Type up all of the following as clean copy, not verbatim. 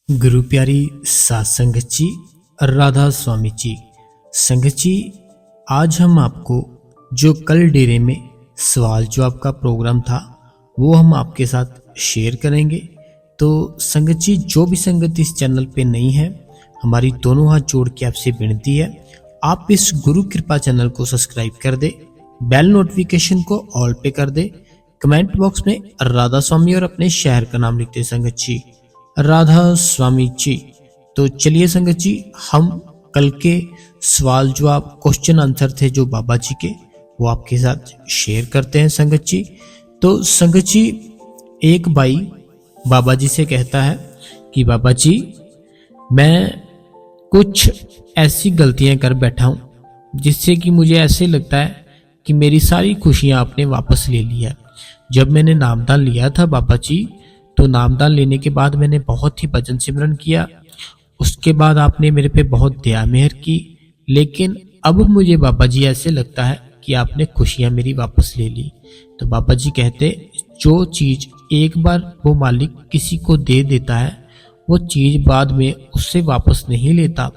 गुरु प्यारी सात संगत जी, राधा स्वामी जी। संगत जी, आज हम आपको जो कल डेरे में सवाल जवाब का प्रोग्राम था वो हम आपके साथ शेयर करेंगे। तो संगत जी, जो भी संगत इस चैनल पे नहीं है, हमारी दोनों हाथ जोड़ के आपसे विनती है, आप इस गुरु कृपा चैनल को सब्सक्राइब कर दे, बेल नोटिफिकेशन को ऑल पे कर दे, कमेंट बॉक्स में राधा स्वामी और अपने शहर का नाम लिखते संगत जी, राधा स्वामी जी। तो चलिए संगत जी, हम कल के सवाल जवाब क्वेश्चन आंसर थे जो बाबा जी के, वो आपके साथ शेयर करते हैं संगत जी। तो संगत जी, एक भाई बाबा जी से कहता है कि बाबा जी, मैं कुछ ऐसी गलतियां कर बैठा हूं जिससे कि मुझे ऐसे लगता है कि मेरी सारी खुशियां आपने वापस ले लिया। जब मैंने नामदान लिया था बाबा जी, तो नामदान लेने के बाद मैंने बहुत ही भजन सिमरन किया, उसके बाद आपने मेरे पे बहुत दया मेहर की, लेकिन अब मुझे बाबा जी ऐसे लगता है कि आपने खुशियां मेरी वापस ले ली। तो बाबा जी कहते, जो चीज एक बार वो मालिक किसी को दे देता है, वो चीज बाद में उससे वापस नहीं लेता।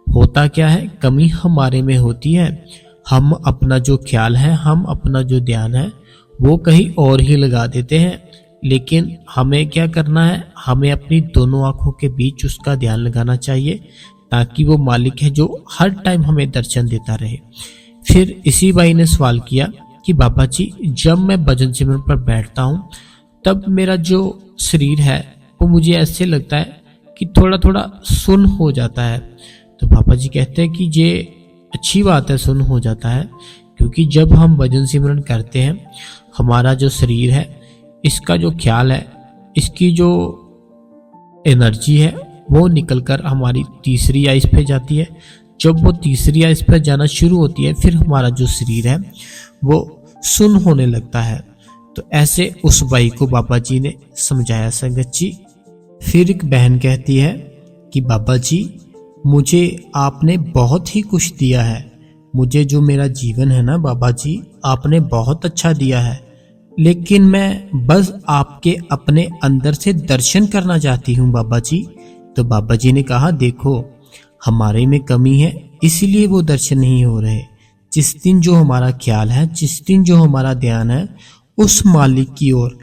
होता क्या है, कमी हमारे में होती है, हम अपना जो ख्याल है, हम अपना जो ध्यान है वो कहीं और ही लगा देते हैं। लेकिन हमें क्या करना है, हमें अपनी दोनों आंखों के बीच उसका ध्यान लगाना चाहिए, ताकि वो मालिक है जो हर टाइम हमें दर्शन देता रहे। फिर इसी भाई ने सवाल किया कि बाबा जी, जब मैं भजन सिमरन पर बैठता हूँ तब मेरा जो शरीर है वो मुझे ऐसे लगता है कि थोड़ा थोड़ा सुन्न हो जाता है। तो बाबा जी कहते हैं कि ये अच्छी बात है, सुन्न हो जाता है, क्योंकि जब हम भजन सिमरन करते हैं, हमारा जो शरीर है, इसका जो ख्याल है, इसकी जो एनर्जी है, वो निकलकर हमारी तीसरी आइस पे जाती है। जब वो तीसरी आइस पे जाना शुरू होती है, फिर हमारा जो शरीर है वो सुन्न होने लगता है। तो ऐसे उस भाई को बाबा जी ने समझाया संगत जी। फिर एक बहन कहती है कि बाबा जी, मुझे आपने बहुत ही कुछ दिया है, मुझे जो मेरा जीवन है ना बाबा जी, आपने बहुत अच्छा दिया है, लेकिन मैं बस आपके अपने अंदर से दर्शन करना चाहती हूँ बाबा जी। तो बाबा जी ने कहा, देखो, हमारे में कमी है, इसलिए वो दर्शन नहीं हो रहे। जिस दिन जो हमारा ख्याल है, जिस दिन जो हमारा ध्यान है उस मालिक की ओर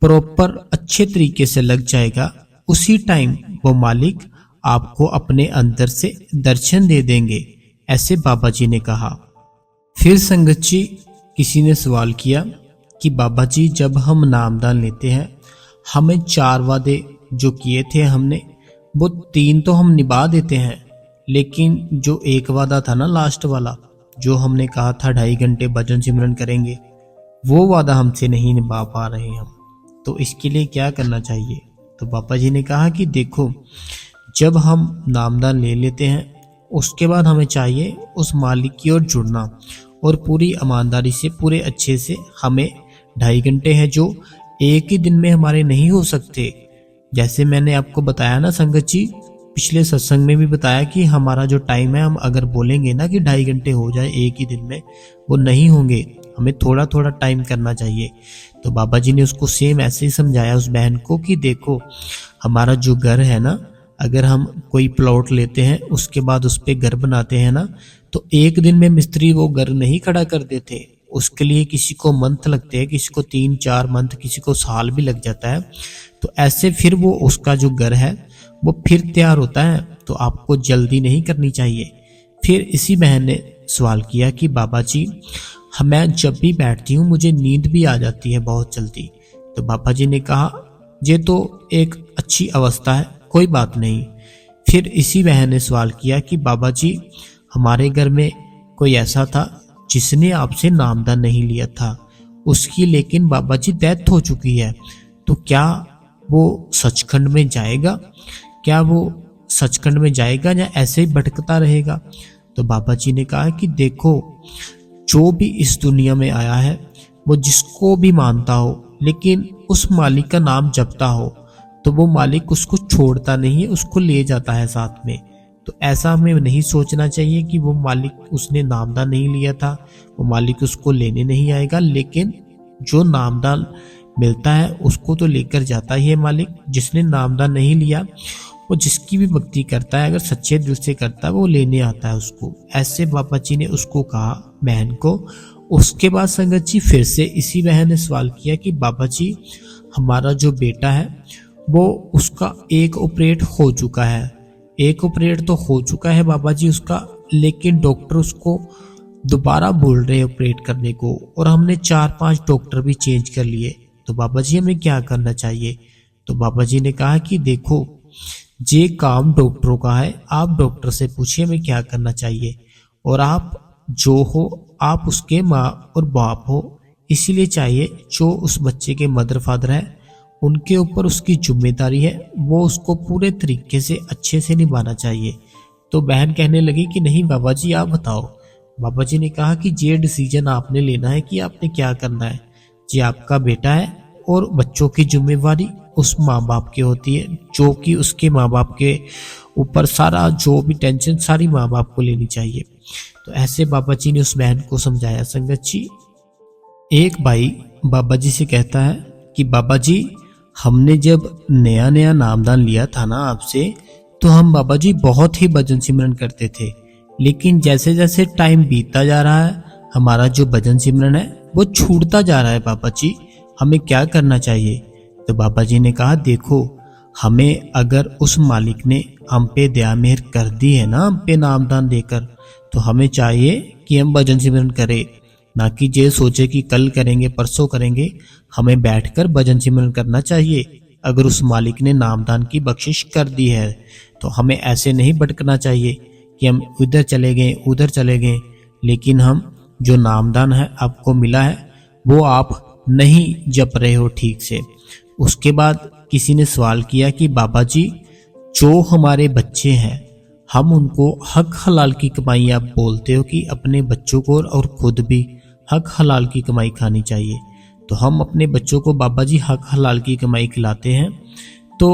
प्रॉपर अच्छे तरीके से लग जाएगा, उसी टाइम वो मालिक आपको अपने अंदर से दर्शन दे देंगे, ऐसे बाबा जी ने कहा। फिर संगत जी, किसी ने सवाल किया कि बाबा जी, जब हम नामदान लेते हैं, हमें 4 वादे जो किए थे हमने, वो 3 तो हम निभा देते हैं, लेकिन जो एक वादा था ना लास्ट वाला, जो हमने कहा था 2.5 घंटे भजन सिमरन करेंगे, वो वादा हमसे नहीं निभा पा रहे हम। तो इसके लिए क्या करना चाहिए? तो बाबा जी ने कहा कि देखो, जब हम नामदान ले लेते हैं, उसके बाद हमें चाहिए उस मालिक की ओर जुड़ना, और पूरी ईमानदारी से, पूरे अच्छे से, हमें 2.5 घंटे हैं जो एक ही दिन में हमारे नहीं हो सकते। जैसे मैंने आपको बताया ना संगत जी, पिछले सत्संग में भी बताया कि हमारा जो टाइम है, हम अगर बोलेंगे ना कि 2.5 घंटे हो जाए एक ही दिन में, वो नहीं होंगे, हमें थोड़ा थोड़ा टाइम करना चाहिए। तो बाबा जी ने उसको सेम ऐसे ही समझाया उस बहन को कि देखो, हमारा जो घर है ना, अगर हम कोई प्लॉट लेते हैं, उसके बाद उस पर घर बनाते हैं ना, तो एक दिन में मिस्त्री वो घर नहीं खड़ा कर देते, उसके लिए किसी को मंथ लगते हैं, किसी को 3-4 मंथ, किसी को साल भी लग जाता है। तो ऐसे फिर वो उसका जो घर है वो फिर तैयार होता है। तो आपको जल्दी नहीं करनी चाहिए। फिर इसी बहन ने सवाल किया कि बाबा जी, मैं जब भी बैठती हूँ मुझे नींद भी आ जाती है बहुत जल्दी। तो बाबा जी ने कहा, ये तो एक अच्छी अवस्था है, कोई बात नहीं। फिर इसी बहन ने सवाल किया कि बाबा जी, हमारे घर में कोई ऐसा था जिसने आपसे नामदान नहीं लिया था, उसकी लेकिन बाबा जी डेथ हो चुकी है, तो क्या वो सचखंड में जाएगा? क्या वो सचखंड में जाएगा या ऐसे ही भटकता रहेगा? तो बाबा जी ने कहा कि देखो, जो भी इस दुनिया में आया है, वो जिसको भी मानता हो, लेकिन उस मालिक का नाम जपता हो, तो वो मालिक उसको छोड़ता नहीं है, उसको ले जाता है साथ में। तो ऐसा हमें नहीं सोचना चाहिए कि वो मालिक, उसने नामदान नहीं लिया था, वो मालिक उसको लेने नहीं आएगा, लेकिन जो नामदान मिलता है उसको तो लेकर जाता ही है मालिक। जिसने नामदान नहीं लिया वो जिसकी भी भक्ति करता है, अगर सच्चे दिल से करता है, वो लेने आता है उसको। ऐसे बाबा जी ने उसको कहा, बहन को। उसके बाद संगत जी फिर से इसी बहन ने सवाल किया कि बाबा जी हमारा जो बेटा है वो उसका एक ऑपरेट हो चुका है, एक ऑपरेट तो हो चुका है बाबा जी उसका, लेकिन डॉक्टर उसको दोबारा बोल रहे ऑपरेट करने को, और हमने 4-5 डॉक्टर भी चेंज कर लिए, तो बाबा जी हमें क्या करना चाहिए। तो बाबा जी ने कहा कि देखो ये काम डॉक्टरों का है, आप डॉक्टर से पूछिए हमें क्या करना चाहिए, और आप जो हो आप उसके माँ और बाप हो, इसीलिए चाहिए जो उस बच्चे के मदर फादर है उनके ऊपर उसकी जिम्मेदारी है, वो उसको पूरे तरीके से अच्छे से निभाना चाहिए। तो बहन कहने लगी कि नहीं बाबा जी आप बताओ। बाबा जी ने कहा कि ये डिसीजन आपने लेना है कि आपने क्या करना है, ये आपका बेटा है और बच्चों की जिम्मेवारी उस माँ बाप की होती है, जो कि उसके माँ बाप के ऊपर सारा जो भी टेंशन सारी माँ बाप को लेनी चाहिए। तो ऐसे बाबा जी ने उस बहन को समझाया। संगत जी एक भाई बाबा जी से कहता है कि बाबा जी हमने जब नया नया नामदान लिया था ना आपसे, तो हम बाबा जी बहुत ही भजन सिमरन करते थे, लेकिन जैसे जैसे टाइम बीतता जा रहा है हमारा जो भजन सिमरन है वो छूटता जा रहा है बाबा जी, हमें क्या करना चाहिए। तो बाबा जी ने कहा देखो हमें अगर उस मालिक ने हम पे दया मेहर कर दी है ना हम पे नामदान देकर, तो हमें चाहिए कि हम भजन सिमरन करें, ना कि ये सोचे कि कल करेंगे परसों करेंगे। हमें बैठकर भजन सिमरन करना चाहिए। अगर उस मालिक ने नामदान की बख्शिश कर दी है तो हमें ऐसे नहीं भटकना चाहिए कि हम उधर चले गए उधर चले गए, लेकिन हम जो नामदान है आपको मिला है वो आप नहीं जप रहे हो ठीक से। उसके बाद किसी ने सवाल किया कि बाबा जी जो हमारे बच्चे हैं हम उनको हक हलाल की कमाई आप बोलते हो कि अपने बच्चों को और खुद भी हक हलाल की कमाई खानी चाहिए, तो हम अपने बच्चों को बाबा जी हक हलाल की कमाई खिलाते हैं, तो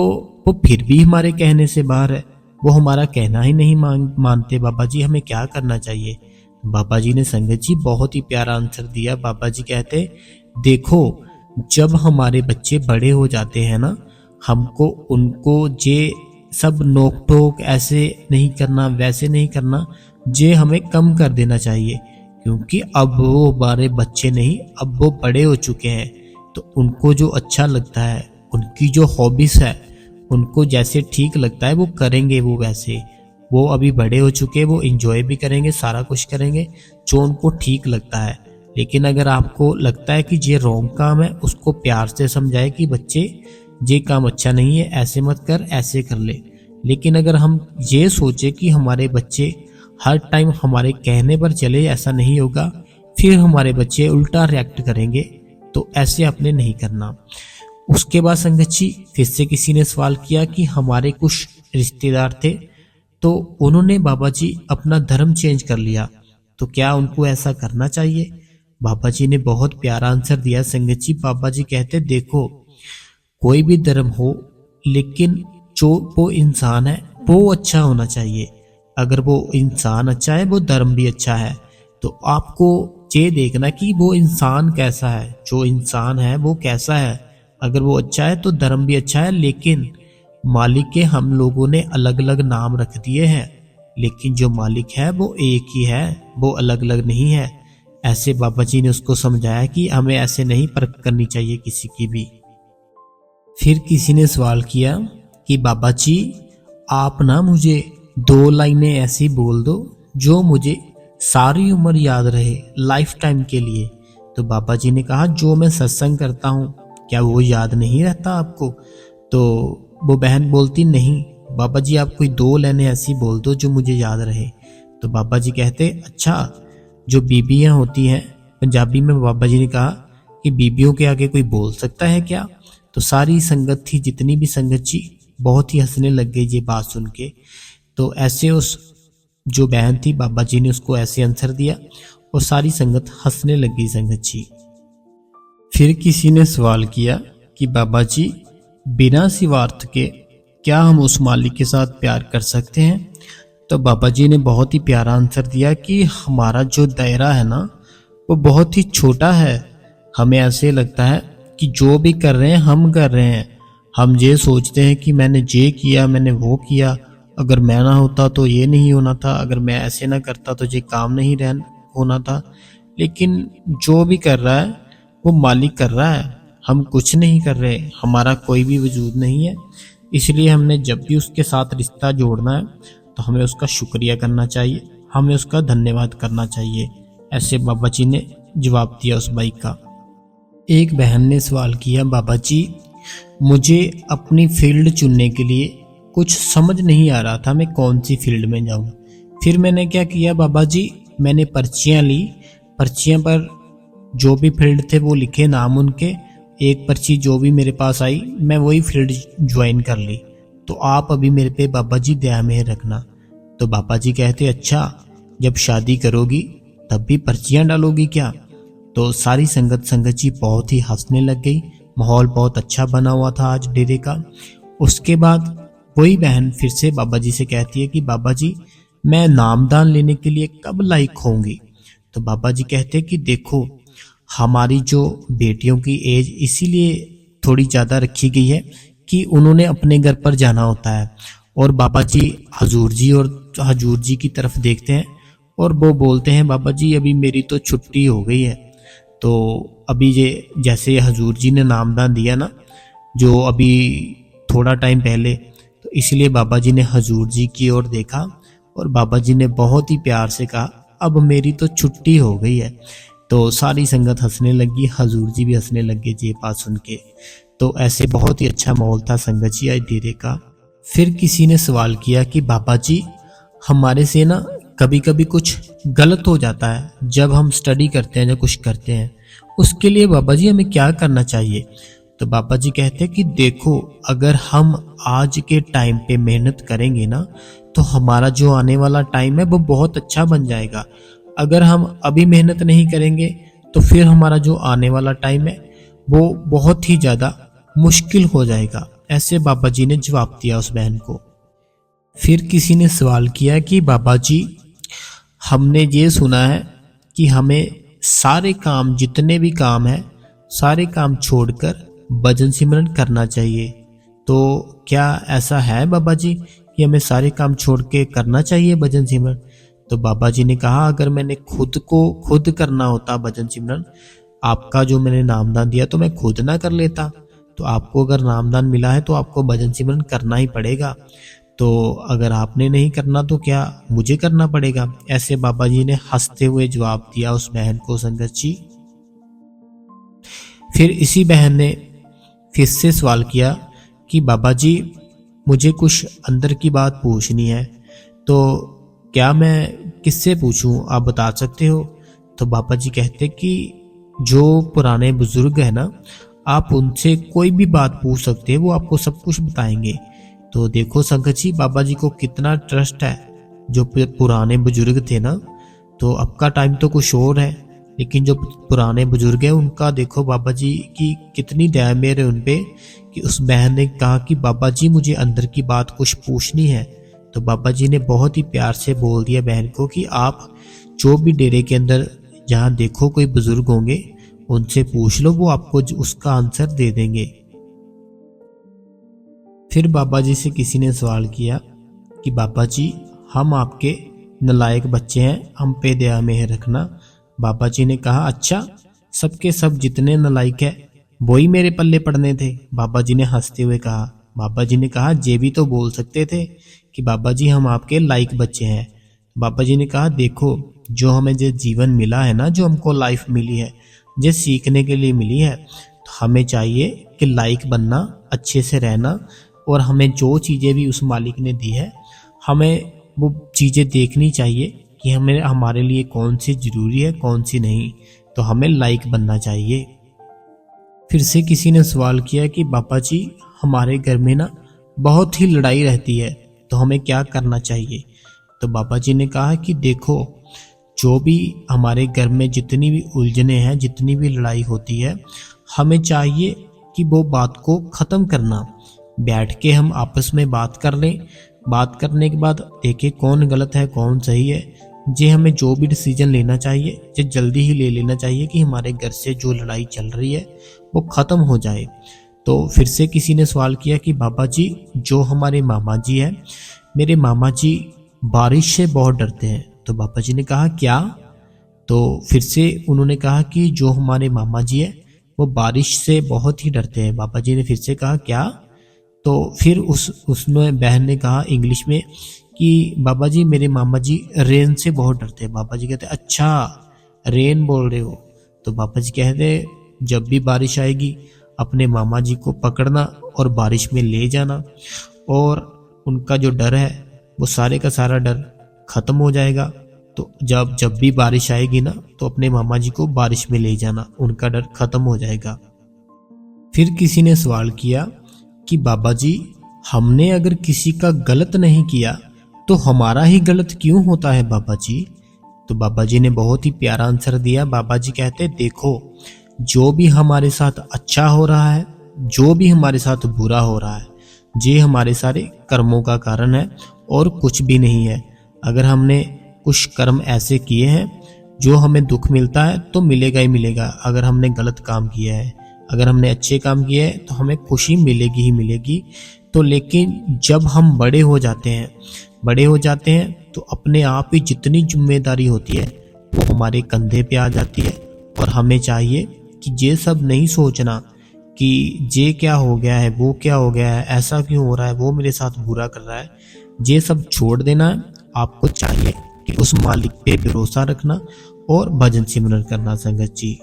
वो फिर भी हमारे कहने से बाहर है, वो हमारा कहना ही नहीं मानते बाबा जी, हमें क्या करना चाहिए। बाबा जी ने संगत जी बहुत ही प्यारा आंसर दिया। बाबा जी कहते देखो जब हमारे बच्चे बड़े हो जाते हैं ना, हमको उनको जे सब नोक टोक ऐसे नहीं करना वैसे नहीं करना, जे हमें कम कर देना चाहिए, क्योंकि अब वो हमारे बच्चे नहीं, अब वो बड़े हो चुके हैं, तो उनको जो अच्छा लगता है उनकी जो हॉबीज है उनको जैसे ठीक लगता है वो करेंगे, वो वैसे वो अभी बड़े हो चुके हैं, वो एंजॉय भी करेंगे सारा कुछ करेंगे जो उनको ठीक लगता है। लेकिन अगर आपको लगता है कि ये रॉन्ग काम है, उसको प्यार से समझाए कि बच्चे ये काम अच्छा नहीं है, ऐसे मत कर ऐसे कर ले। लेकिन अगर हम ये सोचे कि हमारे बच्चे हर टाइम हमारे कहने पर चले, ऐसा नहीं होगा, फिर हमारे बच्चे उल्टा रिएक्ट करेंगे, तो ऐसे आपने नहीं करना। उसके बाद संगत जी फिर से किसी ने सवाल किया कि हमारे कुछ रिश्तेदार थे तो उन्होंने बाबा जी अपना धर्म चेंज कर लिया, तो क्या उनको ऐसा करना चाहिए। बाबा जी ने बहुत प्यारा आंसर दिया। संगत जी बाबा जी कहते देखो कोई भी धर्म हो, लेकिन जो वो इंसान है वो अच्छा होना चाहिए। अगर वो इंसान अच्छा है वो धर्म भी अच्छा है, तो आपको ये देखना कि वो इंसान कैसा है, जो इंसान है वो कैसा है। अगर वो अच्छा है तो धर्म भी अच्छा है, लेकिन मालिक के हम लोगों ने अलग अलग नाम रख दिए हैं, लेकिन जो मालिक है वो एक ही है, वो अलग अलग नहीं है। ऐसे बाबा जी ने उसको समझाया कि हमें ऐसे नहीं परख करनी चाहिए किसी की भी। फिर किसी ने सवाल किया कि बाबा जी आप ना मुझे 2 लाइनें ऐसी बोल दो जो मुझे सारी उम्र याद रहे, लाइफ टाइम के लिए। तो बाबा जी ने कहा जो मैं सत्संग करता हूँ क्या वो याद नहीं रहता आपको। तो वो बहन बोलती नहीं बाबा जी आप कोई 2 लाइनें ऐसी बोल दो जो मुझे याद रहे। तो बाबा जी कहते अच्छा जो बीबियाँ होती हैं, पंजाबी में बाबा जी ने कहा कि बीबियों के आगे कोई बोल सकता है क्या। तो सारी संगत थी, जितनी भी संगत जी बहुत ही हंसने लग गई ये बात सुन के। तो ऐसे उस जो बहन थी बाबा जी ने उसको ऐसे आंसर दिया और सारी संगत हंसने लग गई संगत जी। फिर किसी ने सवाल किया कि बाबा जी बिना स्वार्थ के क्या हम उस मालिक के साथ प्यार कर सकते हैं। तो बाबा जी ने बहुत ही प्यारा आंसर दिया कि हमारा जो दायरा है ना वो बहुत ही छोटा है। हमें ऐसे लगता है कि जो भी कर रहे हैं हम कर रहे हैं, हम ये सोचते हैं कि मैंने ये किया, मैंने वो किया, अगर मैं ना होता तो ये नहीं होना था, अगर मैं ऐसे ना करता तो ये काम नहीं होना था। लेकिन जो भी कर रहा है वो मालिक कर रहा है, हम कुछ नहीं कर रहे, हमारा कोई भी वजूद नहीं है। इसलिए हमने जब भी उसके साथ रिश्ता जोड़ना है तो हमें उसका शुक्रिया करना चाहिए, हमें उसका धन्यवाद करना चाहिए। ऐसे बाबा जी ने जवाब दिया उस भाई का। एक बहन ने सवाल किया, बाबा जी मुझे अपनी फील्ड चुनने के लिए कुछ समझ नहीं आ रहा था, मैं कौन सी फील्ड में जाऊं। फिर मैंने क्या किया बाबा जी, मैंने पर्चियां ली, पर्चियां पर जो भी फील्ड थे वो लिखे नाम उनके, एक पर्ची जो भी मेरे पास आई मैं वही फील्ड ज्वाइन कर ली। तो आप अभी मेरे पे बाबा जी दया मेहर रखना। तो बाबा जी कहते, अच्छा जब शादी करोगी तब भी पर्चियां डालोगी क्या? तो सारी संगत जी बहुत ही हंसने लग गई। माहौल बहुत अच्छा बना हुआ था आज डेरे का। उसके बाद वही बहन फिर से बाबा जी से कहती है कि बाबा जी मैं नामदान लेने के लिए कब लायक होंगी? तो बाबा जी कहते कि देखो हमारी जो बेटियों की एज इसीलिए थोड़ी ज़्यादा रखी गई है कि उन्होंने अपने घर पर जाना होता है। और बाबा जी हजूर जी की तरफ देखते हैं और वो बोलते हैं, बाबा जी अभी मेरी तो छुट्टी हो गई है। तो अभी ये जैसे हजूर जी ने नामदान दिया ना जो अभी थोड़ा टाइम पहले, तो इसलिए बाबा जी ने हजूर जी की ओर देखा और बाबा जी ने बहुत ही प्यार से कहा, अब मेरी तो छुट्टी हो गई है। तो सारी संगत हंसने लगी, हजूर जी भी हंसने लगे ये बात सुन के। तो ऐसे बहुत ही अच्छा माहौल था संगत जी आज डेरे का। फिर किसी ने सवाल किया कि बाबा जी हमारे से ना कभी कभी कुछ गलत हो जाता है जब हम स्टडी करते हैं या कुछ करते हैं, उसके लिए बाबा जी हमें क्या करना चाहिए? तो बाबा जी कहते हैं कि देखो अगर हम आज के टाइम पे मेहनत करेंगे ना तो हमारा जो आने वाला टाइम है वो बहुत अच्छा बन जाएगा। अगर हम अभी मेहनत नहीं करेंगे तो फिर हमारा जो आने वाला टाइम है वो बहुत ही ज़्यादा मुश्किल हो जाएगा। ऐसे बाबा जी ने जवाब दिया उस बहन को। फिर किसी ने सवाल किया कि बाबा जी हमने ये सुना है कि हमें सारे काम जितने भी काम हैं सारे काम छोड़कर भजन सिमरन करना चाहिए। तो क्या ऐसा है बाबा जी कि हमें सारे काम छोड़ के करना चाहिए भजन सिमरन? तो बाबा जी ने कहा अगर मैंने खुद करना होता भजन सिमरन, आपका जो मैंने नामदान दिया तो मैं खुद ना कर लेता। तो आपको अगर नामदान मिला है तो आपको भजन सिमरन करना ही पड़ेगा। तो अगर आपने नहीं करना तो क्या मुझे करना पड़ेगा? ऐसे बाबा जी ने हंसते हुए जवाब दिया उस बहन को संगत जी। फिर इसी बहन ने फिर से सवाल किया कि बाबा जी मुझे कुछ अंदर की बात पूछनी है, तो क्या मैं किससे पूछूं, आप बता सकते हो? तो बाबा जी कहते कि जो पुराने बुजुर्ग है ना, आप उनसे कोई भी बात पूछ सकते हैं, वो आपको सब कुछ बताएंगे। तो देखो संगत जी बाबा जी को कितना ट्रस्ट है, जो पुराने बुजुर्ग थे ना। तो अब का टाइम तो कुछ और है, लेकिन जो पुराने बुजुर्ग हैं उनका देखो बाबा जी की कितनी दया मेहर है उनपे कि उस बहन ने कहा कि बाबा जी मुझे अंदर की बात कुछ पूछनी है। तो बाबा जी ने बहुत ही प्यार से बोल दिया बहन को कि आप जो भी डेरे के अंदर जहाँ देखो कोई बुजुर्ग होंगे उनसे पूछ लो, वो आपको उसका आंसर दे देंगे। फिर बाबा जी से किसी ने सवाल किया कि बाबा जी हम आपके नालायक बच्चे हैं, हम पे दया मेहर रखना। बाबा जी ने कहा अच्छा सबके सब जितने नालायक है वही मेरे पल्ले पड़ने थे? बाबा जी ने हंसते हुए कहा। बाबा जी ने कहा ये भी तो बोल सकते थे कि बाबा जी हम आपके लायक बच्चे हैं। बाबा जी ने कहा देखो जो हमें जो जीवन मिला है ना, जो हमको लाइफ मिली है, ये सीखने के लिए मिली है। तो हमें चाहिए कि लायक बनना, अच्छे से रहना, और हमें जो चीज़ें भी उस मालिक ने दी है हमें वो चीज़ें देखनी चाहिए कि हमें हमारे लिए कौन सी ज़रूरी है कौन सी नहीं। तो हमें लायक बनना चाहिए। फिर से किसी ने सवाल किया कि बाबा जी हमारे घर में ना बहुत ही लड़ाई रहती है, तो हमें क्या करना चाहिए? तो बाबा जी ने कहा कि देखो जो भी हमारे घर में जितनी भी उलझने हैं, जितनी भी लड़ाई होती है, हमें चाहिए कि वो बात को ख़त्म करना। बैठ के हम आपस में बात कर लें, बात करने के बाद देखें कौन गलत है कौन सही है। जे हमें जो भी डिसीजन लेना चाहिए जे जल्दी ही ले लेना चाहिए कि हमारे घर से जो लड़ाई चल रही है वो ख़त्म हो जाए। तो फिर से किसी ने सवाल किया कि बाबा जी, जो हमारे मामा जी हैं, मेरे मामा जी बारिश से बहुत डरते हैं। तो बाबा जी ने कहा क्या? तो फिर से उन्होंने कहा कि जो हमारे मामा जी हैं वो बारिश से बहुत ही डरते हैं। बाबा जी ने फिर से कहा क्या? तो फिर उसने बहन ने कहा इंग्लिश में कि बाबा जी, मेरे मामा जी रेन से बहुत डरते हैं। बाबा जी कहते अच्छा, रेन बोल रहे हो? तो बाबा जी कहते जब भी बारिश आएगी अपने मामा जी को पकड़ना और बारिश में ले जाना, और उनका जो डर है वो सारे का सारा डर खत्म हो जाएगा। तो जब भी बारिश आएगी ना, तो अपने मामा जी को बारिश में ले जाना, उनका डर खत्म हो जाएगा। फिर किसी ने सवाल किया कि बाबा जी, हमने अगर किसी का गलत नहीं किया तो हमारा ही गलत क्यों होता है बाबा जी? तो बाबा जी ने बहुत ही प्यारा आंसर दिया। बाबा जी कहते देखो, जो भी हमारे साथ अच्छा हो रहा है, जो भी हमारे साथ बुरा हो रहा है, ये हमारे सारे कर्मों का कारण है और कुछ भी नहीं है। अगर हमने कुछ कर्म ऐसे किए हैं जो हमें दुख मिलता है तो मिलेगा ही मिलेगा। अगर हमने गलत काम किया है, अगर हमने अच्छे काम किए हैं तो हमें खुशी मिलेगी ही मिलेगी। तो लेकिन जब हम बड़े हो जाते हैं तो अपने आप ही जितनी जिम्मेदारी होती है वो हमारे कंधे पे आ जाती है, और हमें चाहिए कि ये सब नहीं सोचना कि ये क्या हो गया है, वो क्या हो गया है, ऐसा क्यों हो रहा है, वो मेरे साथ बुरा कर रहा है। ये सब छोड़ देना है। आपको चाहिए कि उस मालिक पे भरोसा रखना और भजन सिमरन करना संगत जी।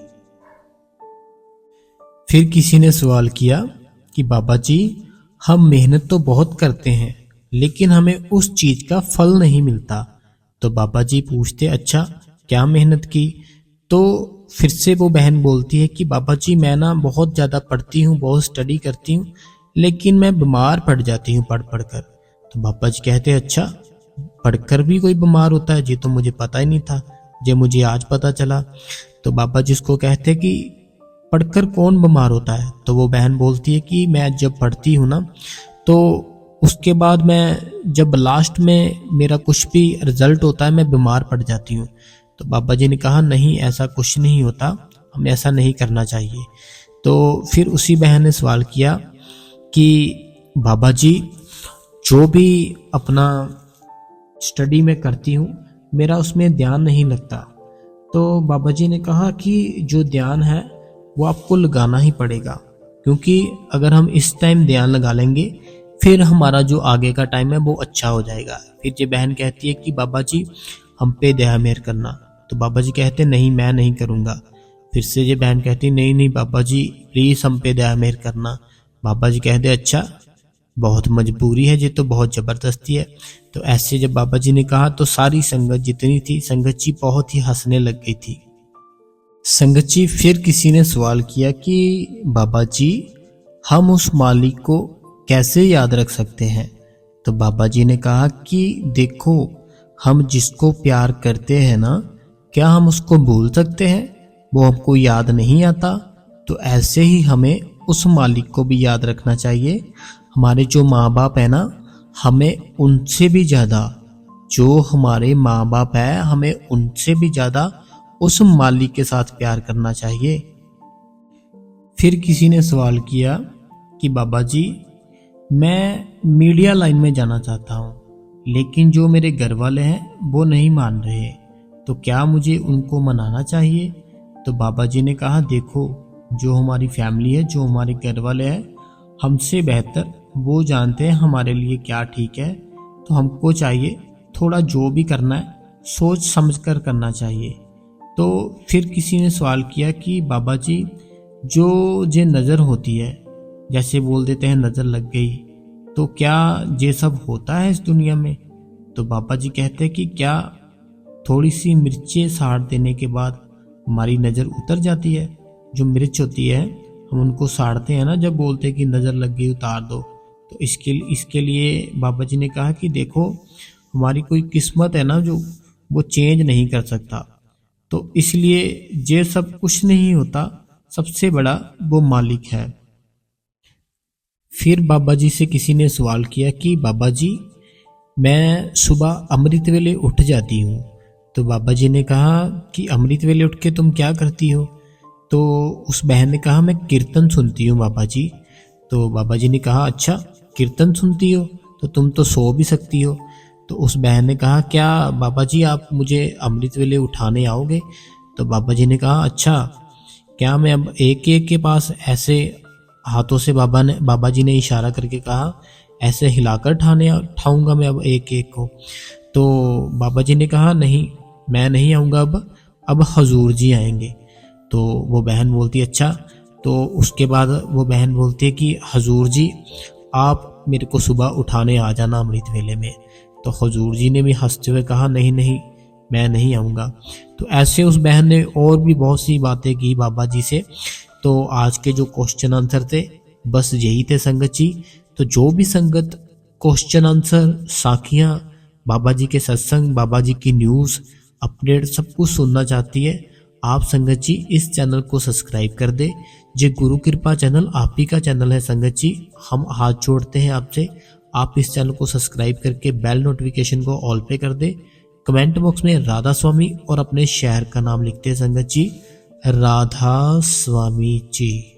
फिर किसी ने सवाल किया कि बाबा जी, हम मेहनत तो बहुत करते हैं लेकिन हमें उस चीज का फल नहीं मिलता। तो बाबा जी पूछते अच्छा, क्या मेहनत की? तो फिर से वो बहन बोलती है कि बाबा जी, मैं ना बहुत ज़्यादा पढ़ती हूँ, बहुत स्टडी करती हूँ, लेकिन मैं बीमार पड़ जाती हूँ पढ़ कर। तो बाबा जी कहते अच्छा, पढ़कर भी कोई बीमार होता है? ये तो मुझे पता ही नहीं था, ये मुझे आज पता चला। तो बाबा जी उसको कहते कि पढ़कर कौन बीमार होता है? तो वो बहन बोलती है कि मैं जब पढ़ती हूँ ना, तो उसके बाद मैं जब लास्ट में मेरा कुछ भी रिजल्ट होता है मैं बीमार पड़ जाती हूँ। तो बाबा जी ने कहा नहीं, ऐसा कुछ नहीं होता, हमें ऐसा नहीं करना चाहिए। तो फिर उसी बहन ने सवाल किया कि बाबा जी, जो भी अपना स्टडी में करती हूँ मेरा उसमें ध्यान नहीं लगता। तो बाबा जी ने कहा कि जो ध्यान है वो आपको लगाना ही पड़ेगा, क्योंकि अगर हम इस टाइम ध्यान लगा लेंगे फिर हमारा जो आगे का टाइम है वो अच्छा हो जाएगा। फिर ये बहन कहती है कि बाबा जी, हम पे दया मेहर करना। तो बाबा जी कहते नहीं, मैं नहीं करूँगा। फिर से ये बहन कहती नहीं नहीं बाबा जी, प्लीज़ हम पे दया मेहर करना। बाबा जी कहते अच्छा, बहुत मजबूरी है, ये तो बहुत ज़बरदस्ती है। तो ऐसे जब बाबा जी ने कहा तो सारी संगत जितनी थी, संगत जी बहुत ही हंसने लग गई थी। संगत जी, फिर किसी ने सवाल किया कि बाबा जी, हम उस मालिक को कैसे याद रख सकते हैं? तो बाबा जी ने कहा कि देखो, हम जिसको प्यार करते हैं ना, क्या हम उसको भूल सकते हैं? वो हमको याद नहीं आता। तो ऐसे ही हमें उस मालिक को भी याद रखना चाहिए। हमारे जो माँ बाप है ना, हमें उनसे भी ज़्यादा, जो हमारे माँ बाप है हमें उनसे भी ज़्यादा उस मालिक के साथ प्यार करना चाहिए। फिर किसी ने सवाल किया कि बाबा जी, मैं मीडिया लाइन में जाना चाहता हूँ, लेकिन जो मेरे घर वाले हैं वो नहीं मान रहे, तो क्या मुझे उनको मनाना चाहिए? तो बाबा जी ने कहा देखो, जो हमारी फैमिली है, जो हमारे घर वाले हैं, हमसे बेहतर वो जानते हैं हमारे लिए क्या ठीक है। तो हमको चाहिए थोड़ा जो भी करना है सोच समझ कर करना चाहिए। तो फिर किसी ने सवाल किया कि बाबा जी, जो ये नज़र होती है, जैसे बोल देते हैं नज़र लग गई, तो क्या ये सब होता है इस दुनिया में? तो बाबा जी कहते हैं कि क्या थोड़ी सी मिर्चें साड़ देने के बाद हमारी नज़र उतर जाती है? जो मिर्च होती है हम उनको साड़ते हैं ना, जब बोलते हैं कि नज़र लग गई उतार दो। तो इसके लिए बाबा जी ने कहा कि देखो, हमारी कोई किस्मत है ना जो वो चेंज नहीं कर सकता, तो इसलिए ये सब कुछ नहीं होता, सबसे बड़ा वो मालिक है। फिर बाबा जी से किसी ने सवाल किया कि बाबा जी, मैं सुबह अमृत वेले उठ जाती हूँ। तो बाबा जी ने कहा कि अमृत वेले उठ के तुम क्या करती हो? तो उस बहन ने कहा मैं कीर्तन सुनती हूँ बाबा जी। तो बाबा जी ने कहा अच्छा कीर्तन सुनती हो तो तुम तो सो भी सकती हो। तो उस बहन ने कहा क्या बाबा जी आप मुझे अमृत वेले उठाने आओगे। तो बाबा जी ने कहा अच्छा क्या मैं अब एक एक के पास ऐसे हाथों से बाबा जी ने इशारा करके कहा ऐसे हिलाकर उठाऊंगा मैं अब एक एक को। तो बाबा जी ने कहा नहीं मैं नहीं आऊँगा अब हजूर जी आएंगे। तो वो बहन बोलती अच्छा। तो उसके बाद वो बहन बोलती है कि हजूर जी आप मेरे को सुबह उठाने आ जाना अमृत वेले में। तो हजूर जी ने भी हंसते हुए कहा नहीं नहीं मैं नहीं आऊँगा। तो ऐसे उस बहन ने और भी बहुत सी बातें की बाबा जी से। तो आज के जो क्वेश्चन आंसर थे बस यही थे संगत जी। तो जो भी संगत क्वेश्चन आंसर साखियाँ बाबा जी के सत्संग बाबा जी की न्यूज़ अपडेट सब कुछ सुनना चाहती है आप संगत जी इस चैनल को सब्सक्राइब कर दे। जे गुरु कृपा चैनल आप ही का चैनल है संगत जी। हम हाथ जोड़ते हैं आपसे आप इस चैनल को सब्सक्राइब करके बेल नोटिफिकेशन को ऑल पे कर दे। कमेंट बॉक्स में राधा स्वामी और अपने शहर का नाम लिखते हैं संगत जी। राधा स्वामी जी।